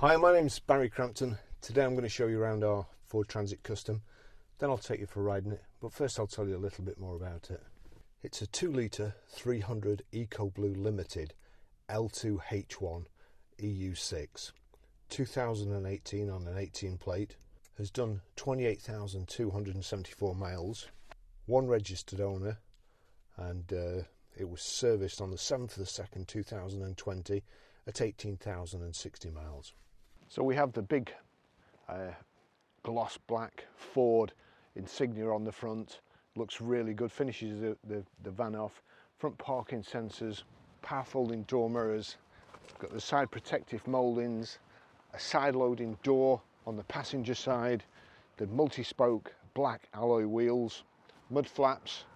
Hi, my name's Barry Crampton. Today I'm going to show you around our Ford Transit Custom, then I'll take you for a ride in it, but first I'll tell you a little bit more about it. It's a 2 litre 300 EcoBlue Limited L2H1 EU6, 2018 on an 18 plate, has done 28,274 miles, one registered owner, and it was serviced on the 7th of the 2nd 2020 at 18,060 miles. So we have the big gloss black Ford insignia on the front. Looks really good, finishes the van off. Front parking sensors, power folding door mirrors, got the side protective mouldings, a side loading door on the passenger side, the multi-spoke black alloy wheels, mud flaps,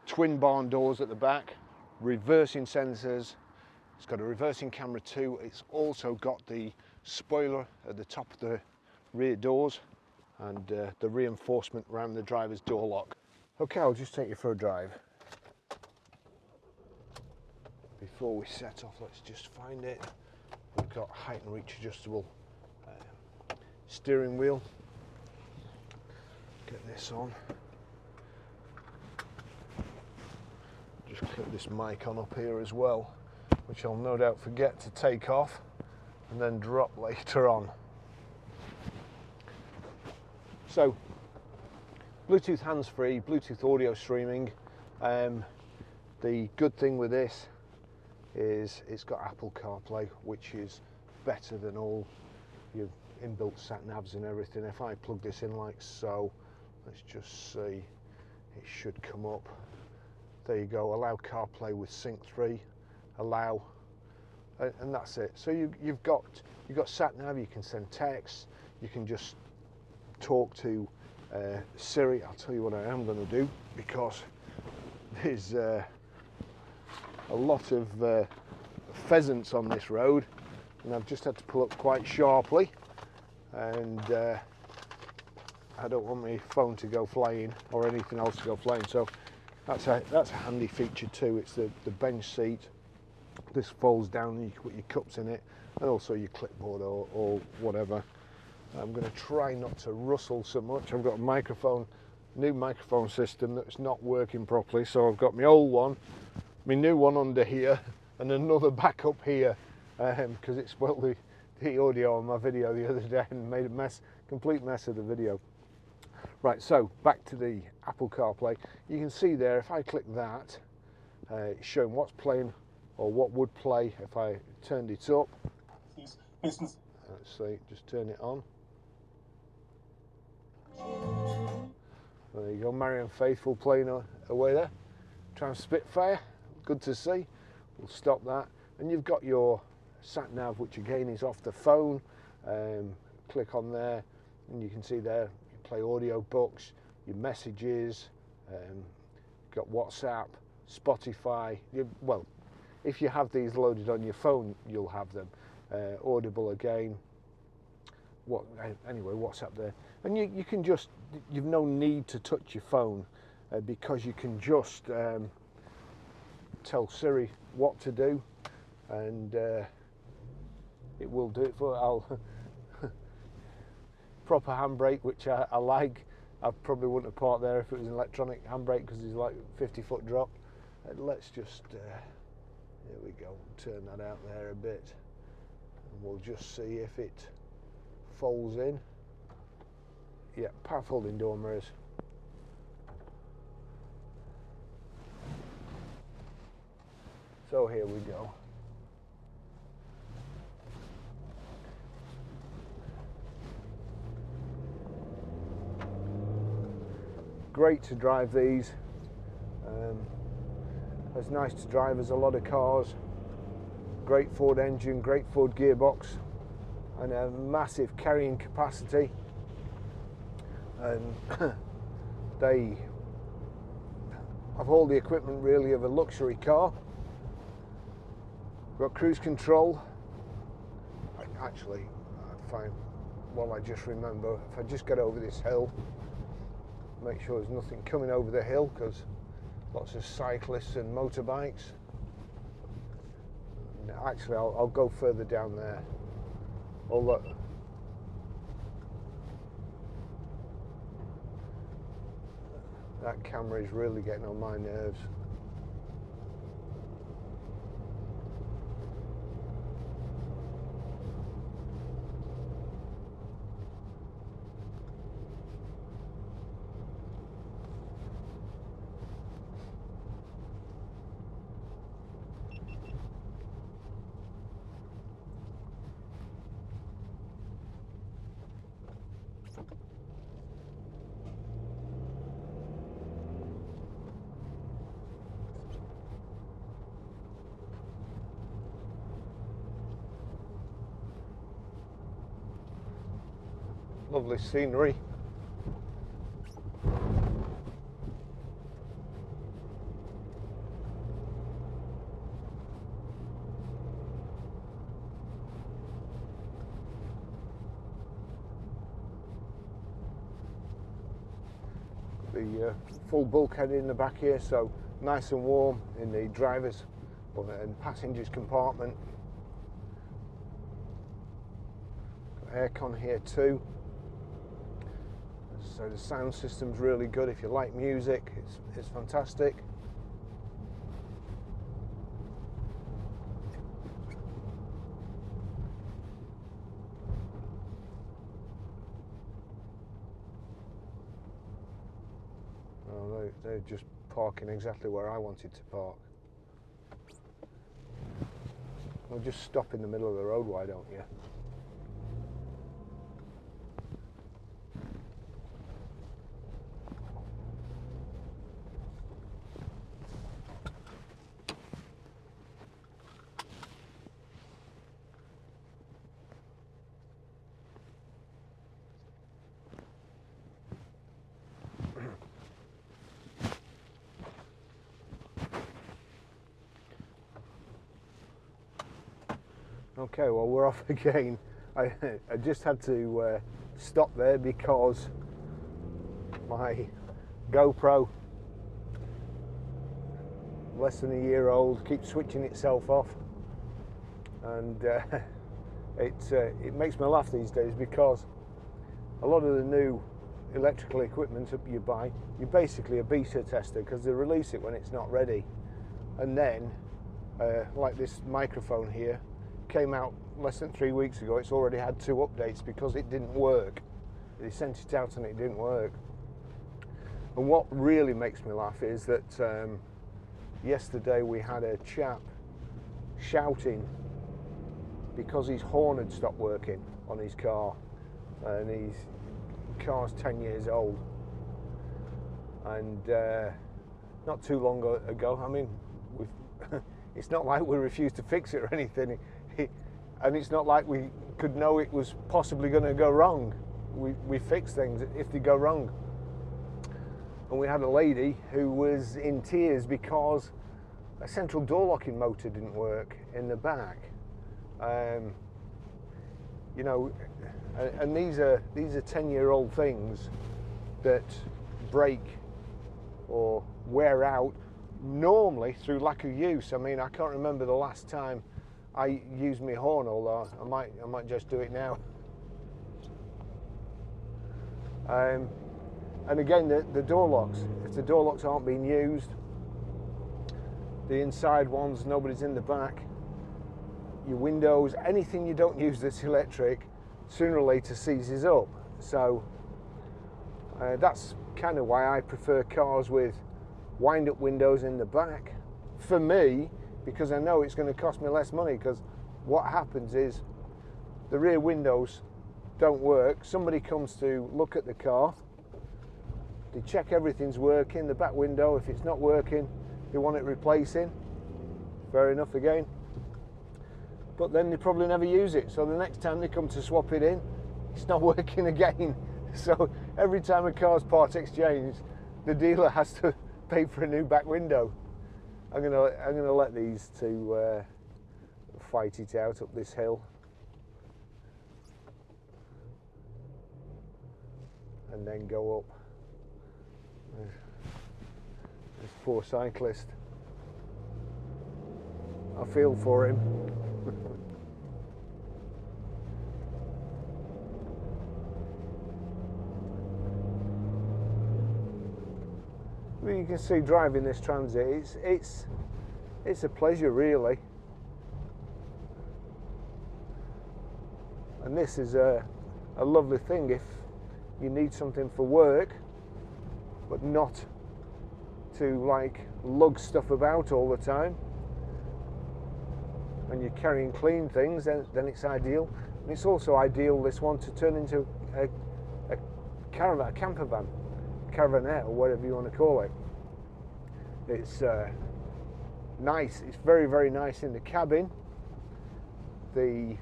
twin barn doors at the back, reversing sensors. It's got a reversing camera too. It's also got the spoiler at the top of the rear doors and the reinforcement around the driver's door lock. Okay, I'll just take you for a drive. Before we set off, let's just find it. We've got height and reach adjustable steering wheel. Get this on. Just clip this mic on up here as well, which I'll no doubt forget to take off and then drop later on. So, Bluetooth hands-free, Bluetooth audio streaming. The good thing with this is it's got Apple Carplay, which is better than all your inbuilt sat-navs and everything. If I plug this in like so, let's just see, it should come up. There you go, allow CarPlay with Sync 3, allow, and that's it. So you've got sat-nav, you can send texts, you can just talk to Siri. I'll tell you what I am going to do, because there's a lot of pheasants on this road, and I've just had to pull up quite sharply, and I don't want my phone to go flying or anything else to go flying. So that's a handy feature too. It's the bench seat. This folds down and you can put your cups in it, and also your clipboard or whatever. I'm going to try not to rustle so much. I've got a new microphone system that's not working properly, so I've got my old one, my new one under here, and another backup here, because it spoiled the audio on my video the other day and made a complete mess of the video. Right, so back to the Apple CarPlay. You can see there, if I click that, it's showing what's playing or what would play if I turned it up. Let's see, just turn it on. There you go, Marianne Faithfull playing away there. Trans Spitfire, good to see. We'll stop that. And you've got your sat-nav, which again is off the phone. Click on there and you can see there, you play audio books, your messages, got WhatsApp, Spotify. Well, if you have these loaded on your phone, you'll have them. Audible again. Anyway, WhatsApp there. And you can just, you've no need to touch your phone, because you can just tell Siri what to do, and it will do it for proper handbrake, which I like. I probably wouldn't have parked there if it was an electronic handbrake, because there's like a 50-foot drop. Let's just, there we go, turn that out there a bit, and we'll just see if it folds in. Yeah, power folding door mirrors. So here we go. Great to drive these. As nice to drive as a lot of cars. Great Ford engine, great Ford gearbox, and a massive carrying capacity. And they have all the equipment really of a luxury car. Got cruise control. Actually, I find, well, I just remember, if I just get over this hill, make sure there's nothing coming over the hill, because lots of cyclists and motorbikes. Actually, I'll go further down there. Although that camera is really getting on my nerves. Lovely scenery. The full bulkhead in the back here, so nice and warm in the driver's and passengers compartment. Got aircon here too. So the sound system's really good. If you like music, it's fantastic. Oh, they're just parking exactly where I wanted to park. Well, just stop in the middle of the road, why don't you? Okay, well, we're off again. I just had to stop there because my GoPro, less than a year old, keeps switching itself off, and it makes me laugh these days because a lot of the new electrical equipment that you buy, you're basically a beta tester because they release it when it's not ready, and then like this microphone here came out less than 3 weeks ago. It's already had 2 updates because it didn't work. They sent it out and it didn't work. And what really makes me laugh is that yesterday we had a chap shouting because his horn had stopped working on his car, and his car's 10 years old. And not too long ago, I mean, it's not like we refused to fix it or anything. And it's not like we could know it was possibly going to go wrong. We fix things if they go wrong. And we had a lady who was in tears because a central door locking motor didn't work in the back. You know, and these are 10-year-old things that break or wear out normally through lack of use. I mean, I can't remember the last time I used my horn, although I might just do it now. And again, the door locks. If the door locks aren't being used, the inside ones, nobody's in the back. Your windows, anything you don't use that's electric, sooner or later seizes up. So that's kind of why I prefer cars with wind-up windows in the back. For me, because I know it's going to cost me less money, because what happens is the rear windows don't work. Somebody comes to look at the car, they check everything's working. The back window, if it's not working, they want it replacing. Fair enough again. But then they probably never use it, so the next time they come to swap it in, it's not working again. So every time a car's part exchanged, the dealer has to pay for a new back window. I'm gonna let these two fight it out up this hill, and then go up. This poor cyclist. I feel for him. can see driving this Transit, it's a pleasure really. And this is a lovely thing if you need something for work, but not to like lug stuff about all the time. When you're carrying clean things, then it's ideal. And it's also ideal, this one, to turn into a caravan, a camper van, caravanette, or whatever you want to call it. It's nice. It's very, very nice in the cabin. The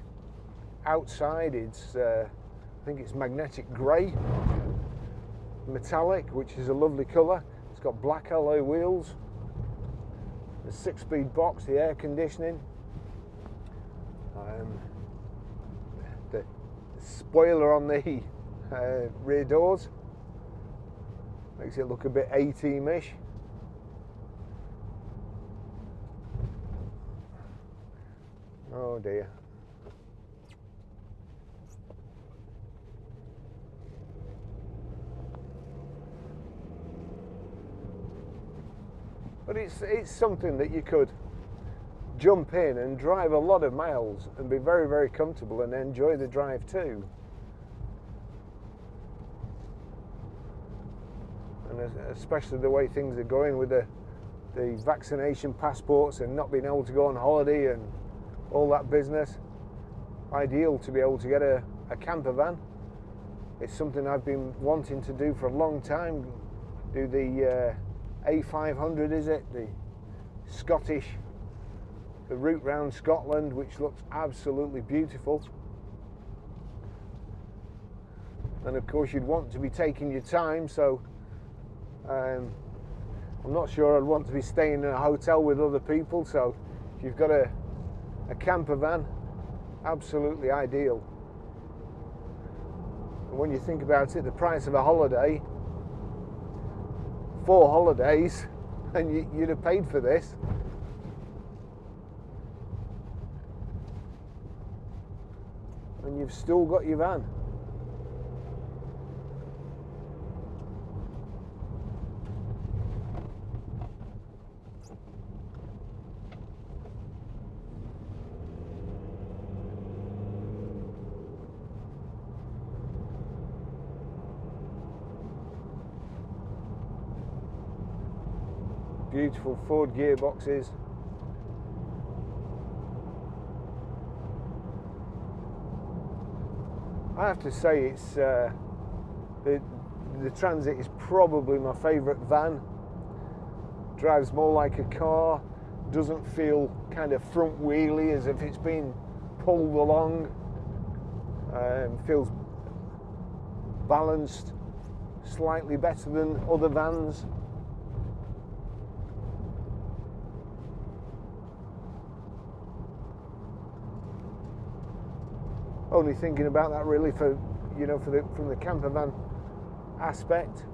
outside, I think it's magnetic grey, metallic, which is a lovely colour. It's got black alloy wheels, the 6-speed box, the air conditioning, the spoiler on the rear doors makes it look a bit A-teamish. Oh dear. But it's something that you could jump in and drive a lot of miles and be very, very comfortable and enjoy the drive too. And especially the way things are going with the vaccination passports and not being able to go on holiday and all that business. Ideal to be able to get a camper van. It's something I've been wanting to do for a long time. Do the A500, is it? The Scottish, the route round Scotland, which looks absolutely beautiful. And of course you'd want to be taking your time, so I'm not sure I'd want to be staying in a hotel with other people, so if you've got a camper van, absolutely ideal. And when you think about it, the price of a holiday, 4 holidays, and you'd have paid for this. And you've still got your van. Beautiful Ford gearboxes. I have to say, it's the Transit is probably my favourite van. Drives more like a car, doesn't feel kind of front wheely as if it's been pulled along. Feels balanced, slightly better than other vans. Only thinking about that really for, you know, from the camper van aspect.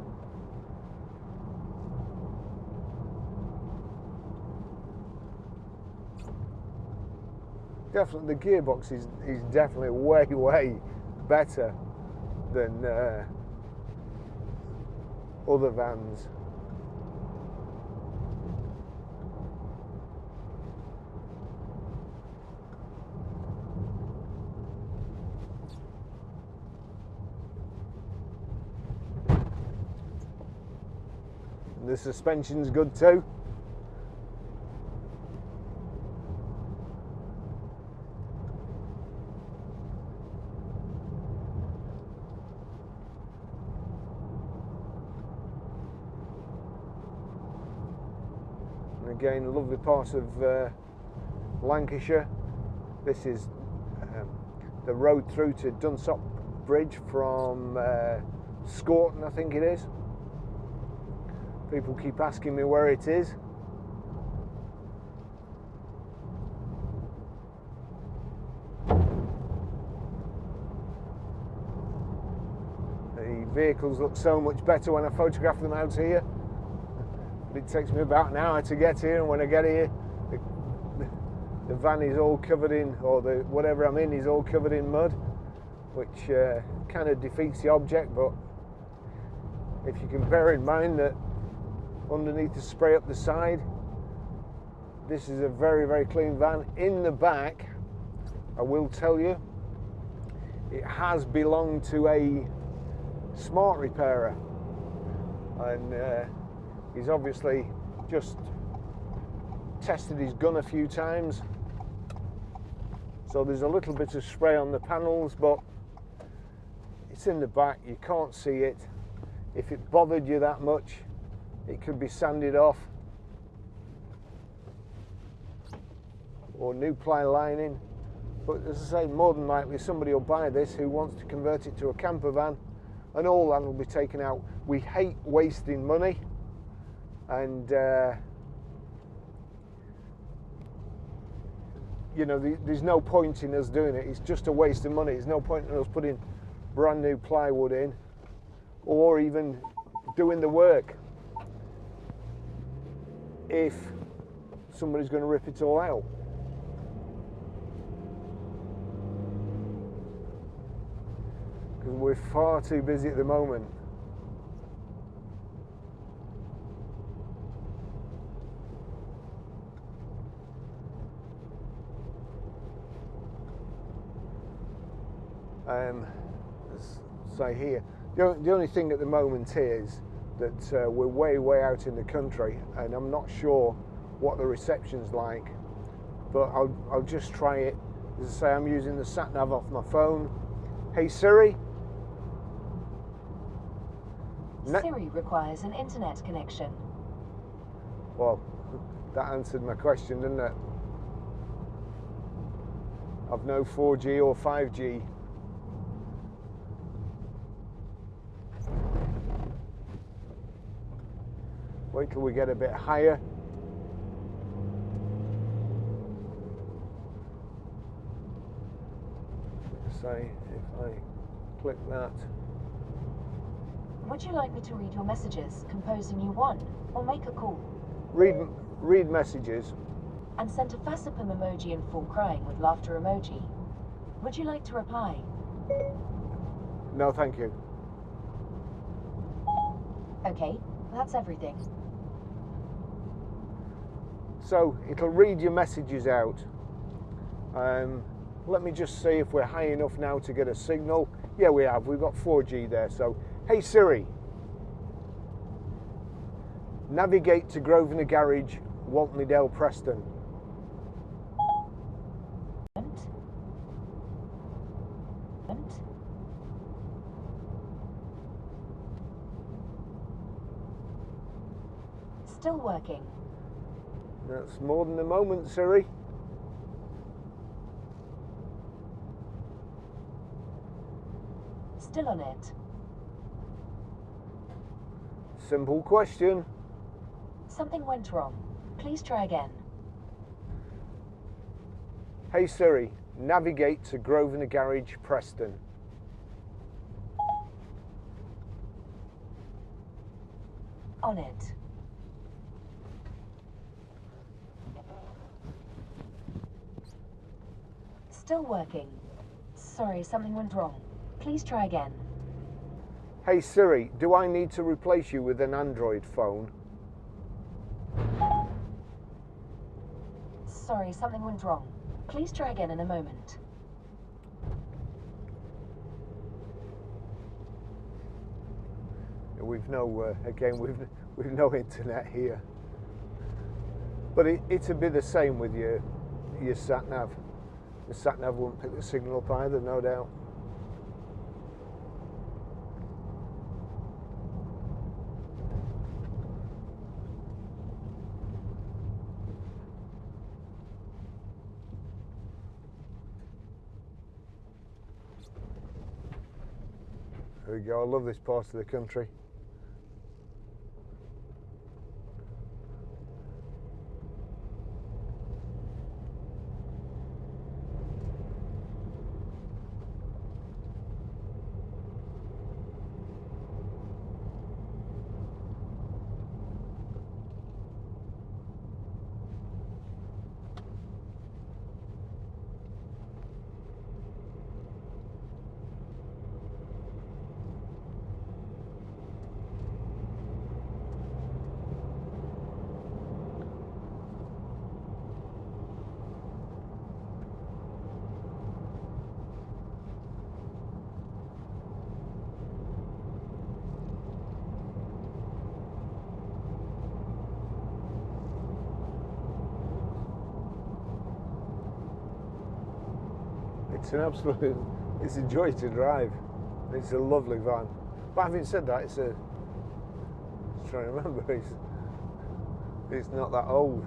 Definitely, the gearbox is definitely way better than other vans. The suspension's good too. And again, a lovely part of Lancashire. This is the road through to Dunsop Bridge from Scorton, I think it is. People keep asking me where it is. The vehicles look so much better when I photograph them out here. But it takes me about an hour to get here, and when I get here, the van is all covered in, or whatever I'm in is all covered in mud, which kind of defeats the object. But if you can bear in mind that underneath the spray up the side. This is a very, very clean van. In the back, I will tell you, it has belonged to a smart repairer, and he's obviously just tested his gun a few times. So there's a little bit of spray on the panels, but it's in the back, you can't see it. If it bothered you that much, it could be sanded off, or new ply lining. But as I say, more than likely somebody will buy this who wants to convert it to a camper van, and all that will be taken out. We hate wasting money, and you know, there's no point in us doing it. It's just a waste of money. There's no point in us putting brand new plywood in, or even doing the work, if somebody's going to rip it all out. Because we're far too busy at the moment. Say here, the only thing at the moment is that we're way out in the country, and I'm not sure what the reception's like, but I'll just try it. As I say, I'm using the sat nav off my phone. Hey Siri. Siri requires an internet connection. Well, that answered my question, didn't it? I've no 4G or 5G. Wait till we get a bit higher. Say, if I click that. Would you like me to read your messages, compose a new one, or make a call? Read messages. And sent a facepalm emoji and full crying with laughter emoji. Would you like to reply? No, thank you. Okay, that's everything. So it'll read your messages out. Let me just see if we're high enough now to get a signal. Yeah, we have. We've got 4G there. So, hey Siri, navigate to Grosvenor Garage, Waltleydale, Preston. Still working. That's more than a moment, Siri. Still on it. Simple question. Something went wrong. Please try again. Hey Siri, navigate to Grosvenor Garage, Preston. On it. Still working. Sorry, something went wrong. Please try again. Hey Siri, do I need to replace you with an Android phone? Sorry, something went wrong. Please try again in a moment. We've no, again, we've no internet here. But it'd be the same with your sat nav. The sat nav wouldn't pick the signal up either, no doubt. There we go. I love this part of the country. it's a joy to drive. It's a lovely van. But having said that, it's trying to remember, it's not that old.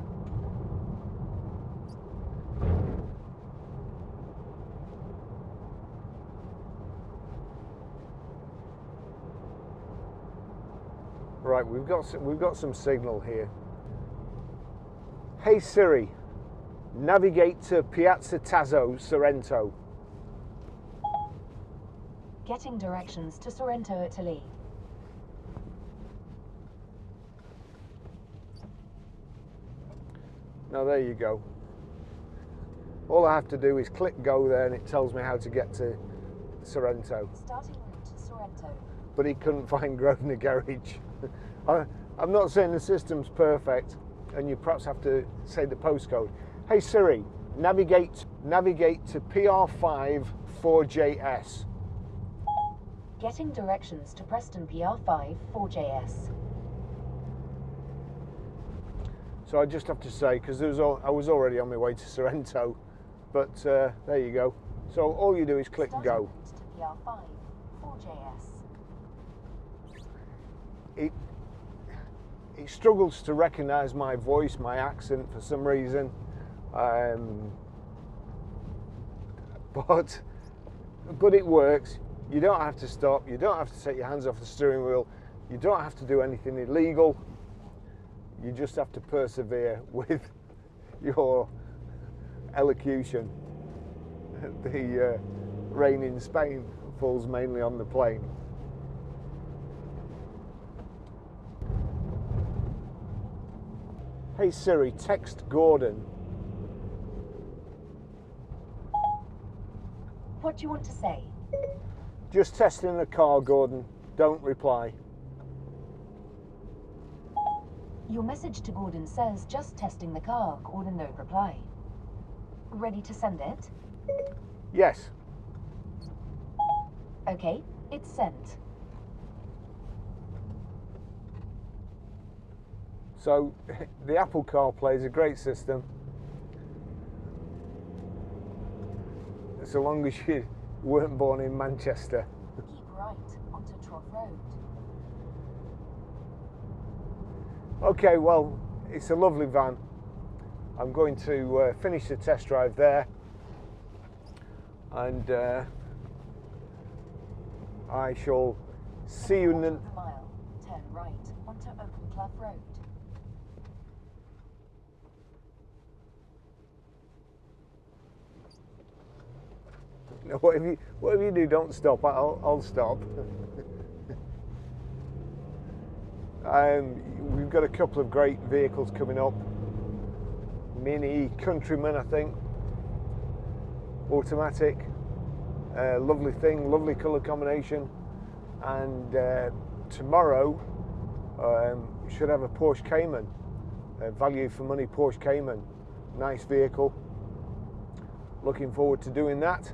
Right, we've got some signal here. Hey Siri, navigate to Piazza Tasso, Sorrento. Getting directions to Sorrento, Italy. Now there you go. All I have to do is click go there and it tells me how to get to Sorrento. Starting route to Sorrento. But he couldn't find Grosvenor Garage. I'm not saying the system's perfect and you perhaps have to say the postcode. Hey Siri, navigate to PR5 4JS. Getting directions to Preston PR5 4JS. So I just have to say, because I was already on my way to Sorrento, but there you go. So all you do is click go. To PR5 4JS. It struggles to recognise my voice, my accent for some reason, but it works. You don't have to stop. You don't have to take your hands off the steering wheel. You don't have to do anything illegal. You just have to persevere with your elocution. The rain in Spain falls mainly on the plane. Hey Siri, text Gordon. What do you want to say? Just testing the car, Gordon. Don't reply. Your message to Gordon says just testing the car. Gordon, no reply. Ready to send it? Yes. Okay, it's sent. So the Apple CarPlay is a great system, so long as you weren't born in Manchester. Keep right onto Trough Road. Okay, well, it's a lovely van. I'm going to finish the test drive there, and I shall see you in the... mile, turn right onto Oakenclough Road. No, whatever you do, don't stop. I'll stop. We've got a couple of great vehicles coming up. Mini Countryman, I think. Automatic. Lovely thing, lovely colour combination. And tomorrow should have a Porsche Cayman. Value for money Porsche Cayman. Nice vehicle. Looking forward to doing that.